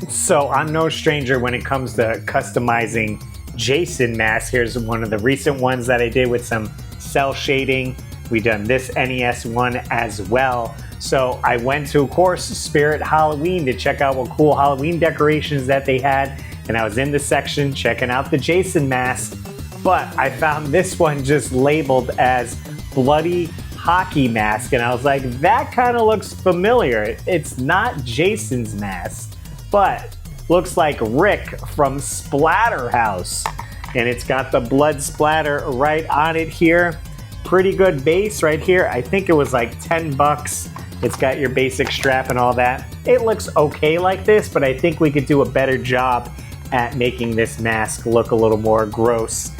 So I'm no stranger when it comes to customizing Jason masks. Here's one of the recent ones that I did with some cell shading. We done this NES one as well. So I went to, of course, Spirit Halloween to check out what cool Halloween decorations that they had. And I was in the section checking out the Jason mask. But I found this one just labeled as Bloody Hockey Mask. And I was like, that kind of looks familiar. It's not Jason's mask, but looks like Rick from Splatterhouse. And it's got the blood splatter right on it here. Pretty good base right here. I think it was like 10 bucks. It's got your basic strap and all that. It looks okay like this, but I think we could do a better job at making this mask look a little more gross,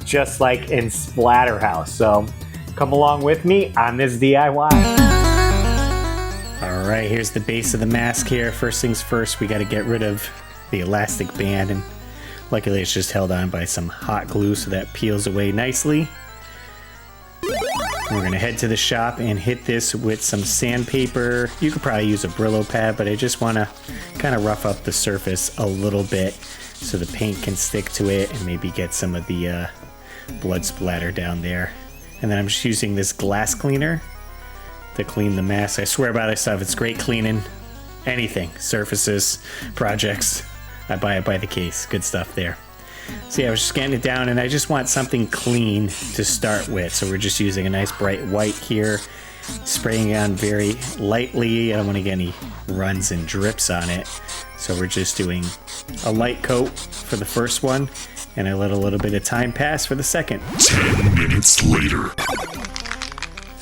just like in Splatterhouse. So come along with me on this DIY. All right, here's the base of the mask here. First things first, we got to get rid of the elastic band, and luckily it's just held on by some hot glue so that peels away nicely. We're gonna head to the shop and hit this with some sandpaper. You could probably use a Brillo pad, but I just wanna kind of rough up the surface a little bit so the paint can stick to it and maybe get some of the blood splatter down there. And then I'm just using this glass cleaner to clean the mask. I swear by this stuff, it's great cleaning anything, surfaces, projects. I buy it by the case. Good stuff there. So yeah, I was just getting it down, and I just want something clean to start with. So we're just using a nice bright white here, spraying it on very lightly. I don't want to get any runs and drips on it. So we're just doing a light coat for the first one, and I let a little bit of time pass for the second. 10 minutes later.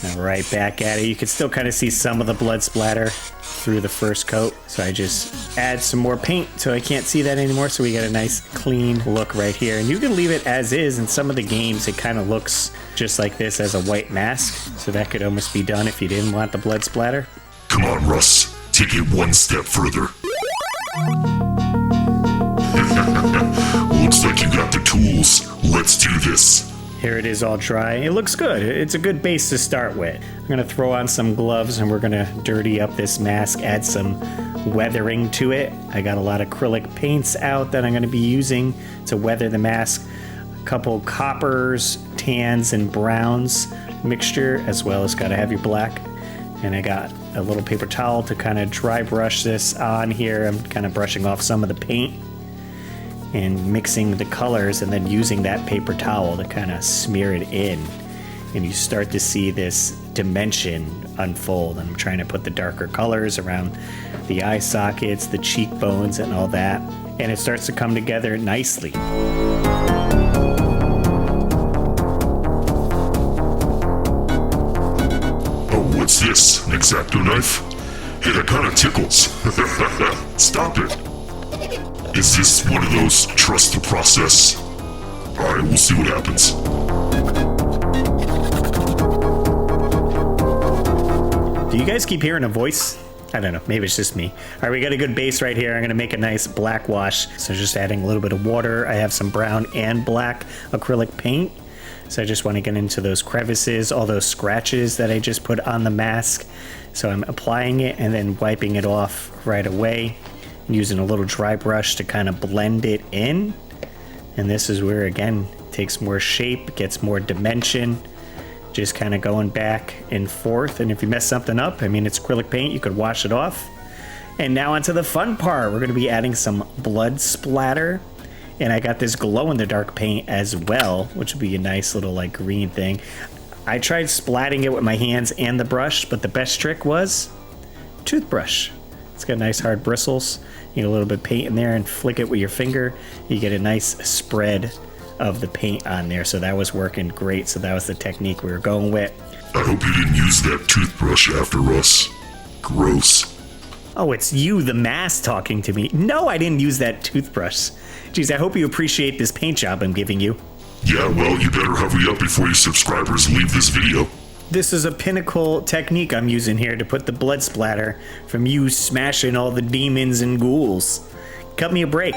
All right, back at it. You can still kind of see some of the blood splatter through the first coat. So I just add some more paint so I can't see that anymore. So we got a nice clean look right here. And you can leave it as is. In some of the games, it kind of looks just like this as a white mask. So that could almost be done if you didn't want the blood splatter. Come on, Russ. Take it one step further. Looks like you got the tools. Let's do this. Here it is all dry. It looks good. It's a good base to start with. I'm gonna throw on some gloves and we're gonna dirty up this mask, add some weathering to it. I got a lot of acrylic paints out that I'm gonna be using to weather the mask. A couple coppers, tans, and browns mixture, as well as gotta have your black. And I got a little paper towel to kind of dry brush this on here. I'm kind of brushing off some of the paint and mixing the colors, and then using that paper towel to kind of smear it in. And you start to see this dimension unfold. I'm trying to put the darker colors around the eye sockets, the cheekbones, and all that. And it starts to come together nicely. Oh, what's this? An X-Acto knife? Hey, that kind of tickles. Stop it. Is this one of those trust the process? Alright, we'll see what happens. Do you guys keep hearing a voice? I don't know, maybe it's just me. Alright, we got a good base right here. I'm gonna make a nice black wash. So just adding a little bit of water. I have some brown and black acrylic paint. So I just want to get into those crevices, all those scratches that I just put on the mask. So I'm applying it and then wiping it off right away. Using a little dry brush to kind of blend it in. And this is where, again, it takes more shape, gets more dimension. Just kind of going back and forth. And if you mess something up, I mean, it's acrylic paint, you could wash it off. And now onto the fun part. We're going to be adding some blood splatter. And I got this glow-in-the-dark paint as well, which would be a nice little like green thing. I tried splatting it with my hands and the brush, but the best trick was toothbrush. It's got nice hard bristles. You get a little bit of paint in there and flick it with your finger. You get a nice spread of the paint on there. So that was working great. So that was the technique we were going with. I hope you didn't use that toothbrush after Russ. Gross. Oh, it's you, the mask, talking to me. No, I didn't use that toothbrush. Geez, I hope you appreciate this paint job I'm giving you. Yeah, well, you better hurry up before your subscribers leave this video. This is a pinnacle technique I'm using here to put the blood splatter from you smashing all the demons and ghouls. Cut me a break.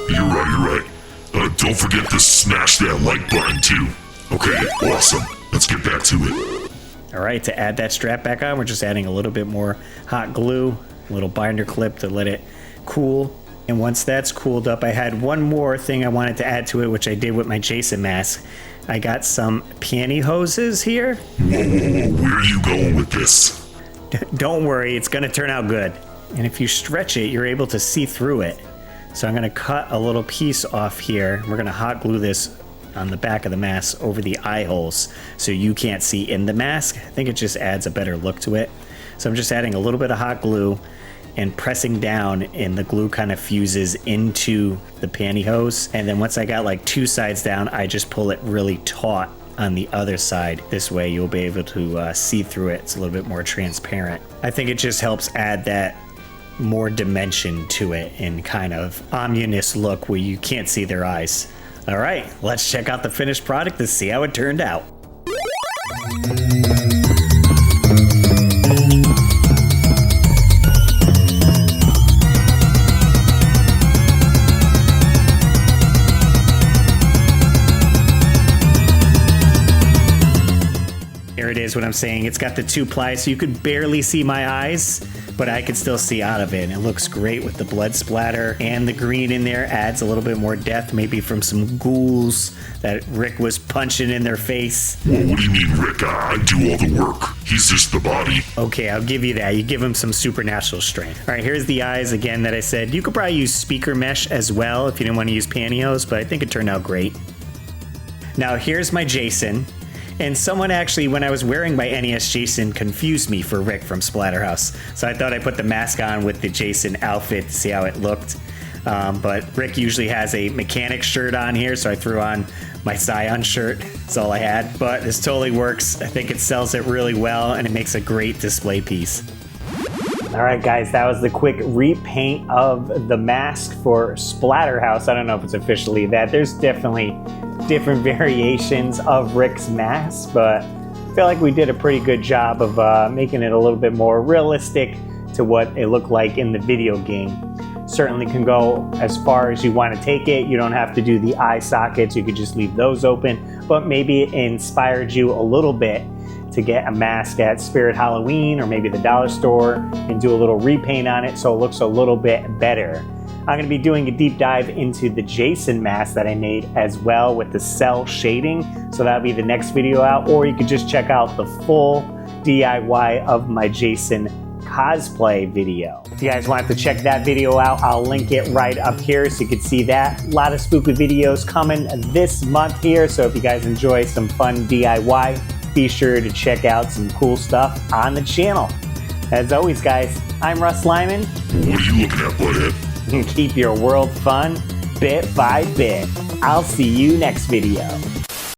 You're right. Don't forget to smash that like button too. Okay, awesome. Let's get back to it. Alright, to add that strap back on, we're just adding a little bit more hot glue, a little binder clip to let it cool. And once that's cooled up, I had one more thing I wanted to add to it, which I did with my Jason mask. I got some pantyhoses here. Whoa, where are you going with this? Don't worry, it's gonna turn out good. And if you stretch it, you're able to see through it. So I'm gonna cut a little piece off here. We're gonna hot glue this on the back of the mask over the eye holes so you can't see in the mask. I think it just adds a better look to it. So I'm just adding a little bit of hot glue and pressing down, and the glue kind of fuses into the pantyhose. And then once I got like 2 sides down, I just pull it really taut on the other side. This way you'll be able to see through it. It's a little bit more transparent. I think it just helps add that more dimension to it and kind of ominous look where you can't see their eyes. All right, let's check out the finished product to see how it turned out. Here it is, what I'm saying. It's got the 2-ply, so you could barely see my eyes, but I could still see out of it. And it looks great with the blood splatter, and the green in there adds a little bit more depth, maybe from some ghouls that Rick was punching in their face. Well, what do you mean, Rick? I do all the work. He's just the body. Okay, I'll give you that. You give him some supernatural strength. All right, here's the eyes again that I said. You could probably use speaker mesh as well if you didn't want to use pantyhose, but I think it turned out great. Now here's my Jason. And someone actually, when I was wearing my NES Jason, confused me for Rick from Splatterhouse. So I thought I'd put the mask on with the Jason outfit to see how it looked. But Rick usually has a mechanic shirt on here, so I threw on my Scion shirt. That's all I had. But this totally works. I think it sells it really well, and it makes a great display piece. All right, guys, that was the quick repaint of the mask for Splatterhouse. I don't know if it's officially that. There's definitely different variations of Rick's mask, but I feel like we did a pretty good job of making it a little bit more realistic to what it looked like in the video game. Certainly can go as far as you want to take it. You don't have to do the eye sockets. You could just leave those open, but maybe it inspired you a little bit to get a mask at Spirit Halloween or maybe the dollar store and do a little repaint on it so it looks a little bit better. I'm going to be doing a deep dive into the Jason mask that I made as well with the cell shading. So that'll be the next video out, or you could just check out the full DIY of my Jason cosplay video. If you guys want to check that video out, I'll link it right up here so you can see that. A lot of spooky videos coming this month here. So if you guys enjoy some fun DIY, be sure to check out some cool stuff on the channel. As always, guys, I'm RussLyman. What are you looking at, butthead? And keep your world fun bit by bit. I'll see you next video.